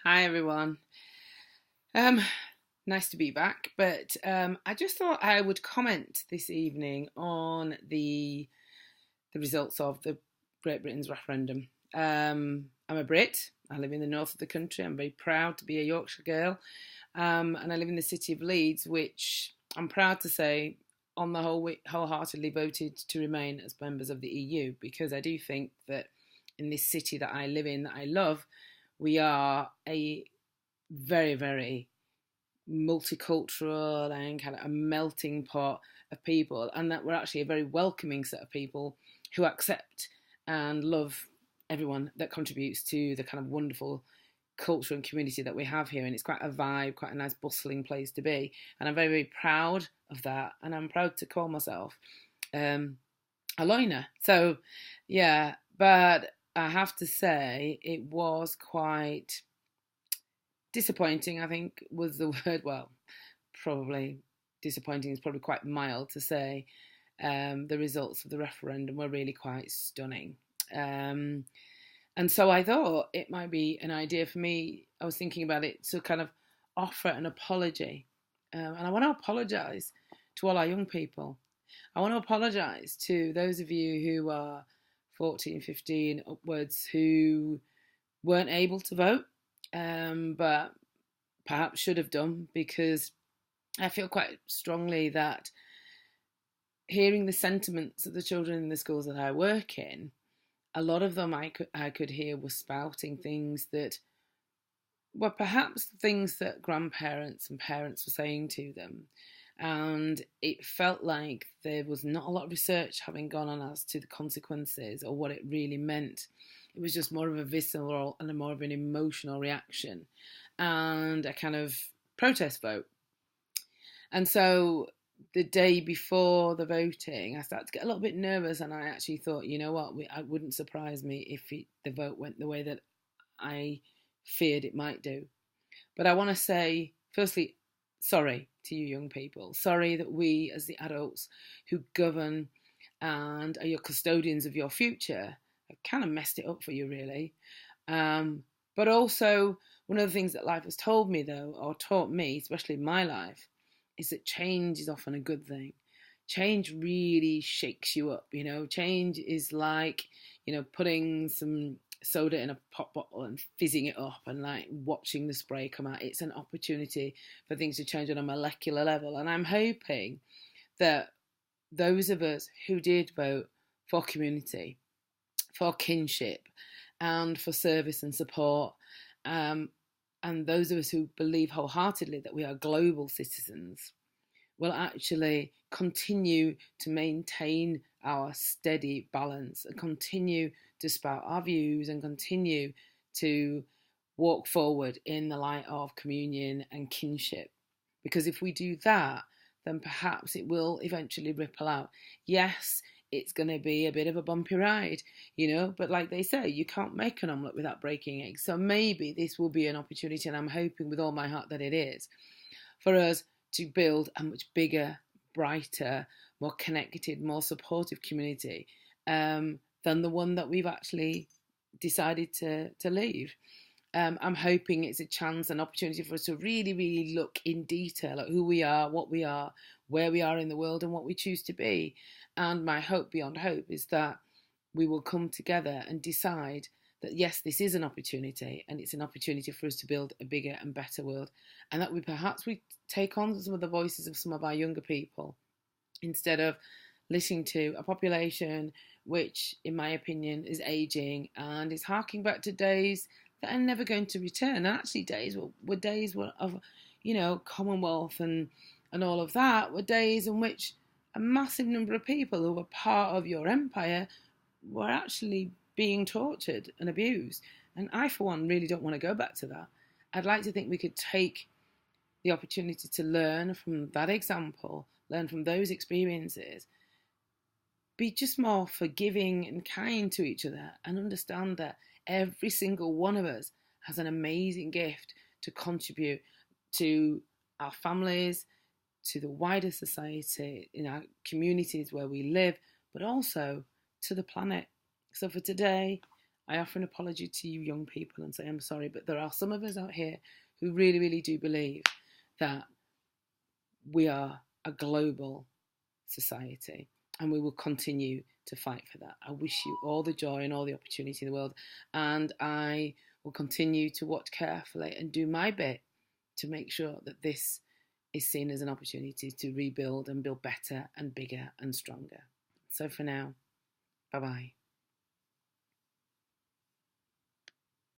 Hi everyone. Um, Nice to be back, but I just thought I would comment this evening on the results of the Great Britain's referendum. I'm a Brit. I live in the north of the country. I'm very proud to be a Yorkshire girl, and I live in the city of Leeds, which I'm proud to say, on the whole, we wholeheartedly voted to remain as members of the EU because I do think that in this city that I live in, that I love, we are a very, very multicultural and kind of a melting pot of people, and that we're actually a very welcoming set of people who accept and love everyone that contributes to the kind of wonderful culture and community that we have here. And it's quite a vibe, quite a nice bustling place to be, and I'm very, very proud of that, and I'm proud to call myself a loiner. So yeah, but I have to say it was quite disappointing, I think was the word. Well, probably disappointing is probably quite mild to say. The results of the referendum were really quite stunning. Um, and so I thought it might be an idea for me. I was thinking about it to kind of offer an apology. And I want to apologise to all our young people. I want to apologise to those of you who are 14, 15 upwards who weren't able to vote, but perhaps should have done, because I feel quite strongly that hearing the sentiments of the children in the schools that I work in, a lot of them I could hear were spouting things that were perhaps things that grandparents and parents were saying to them. And it felt like there was not a lot of research having gone on as to the consequences or what it really meant. It was just more of a visceral and a more of an emotional reaction and a kind of protest vote. And so the day before the voting, I started to get a little bit nervous, and I actually thought, you know what, it wouldn't surprise me if the vote went the way that I feared it might do. But I want to say, firstly, sorry to you young people. Sorry that we, as the adults who govern and are your custodians of your future, have kind of messed it up for you, really. But also, one of the things that life has told me, though, or taught me, especially in my life, is that change is often a good thing. Change really shakes you up, you know. Change is like, putting some soda in a pop bottle and fizzing it up and like watching the spray come out. It's an opportunity for things to change on a molecular level. And I'm hoping that those of us who did vote for community, for kinship, and for service and support, um, and those of us who believe wholeheartedly that we are global citizens, will actually continue to maintain our steady balance and continue to spout our views and continue to walk forward in the light of communion and kinship. Because if we do that, then perhaps it will eventually ripple out. Yes, it's going to be a bit of a bumpy ride, but like they say, you can't make an omelette without breaking eggs. So maybe this will be an opportunity, and I'm hoping with all my heart that it is, for us to build a much bigger, brighter, more connected, more supportive community than the one that we've actually decided to leave. I'm hoping it's a chance, an opportunity for us to really, really look in detail at who we are, what we are, where we are in the world, and what we choose to be. And my hope beyond hope is that we will come together and decide that yes, this is an opportunity, and it's an opportunity for us to build a bigger and better world, and that we take on some of the voices of some of our younger people instead of listening to a population which, in my opinion, is aging and is harking back to days that are never going to return. And actually, days of, Commonwealth and all of that were days in which a massive number of people who were part of your empire were actually being tortured and abused. And I, for one, really don't want to go back to that. I'd like to think we could take the opportunity to learn from that example, learn from those experiences, be just more forgiving and kind to each other, and understand that every single one of us has an amazing gift to contribute to our families, to the wider society, in our communities where we live, but also to the planet. So for today, I offer an apology to you young people and say I'm sorry, but there are some of us out here who really, really do believe that we are a global society, and we will continue to fight for that. I wish you all the joy and all the opportunity in the world, and I will continue to watch carefully and do my bit to make sure that this is seen as an opportunity to rebuild and build better and bigger and stronger. So for now, bye-bye.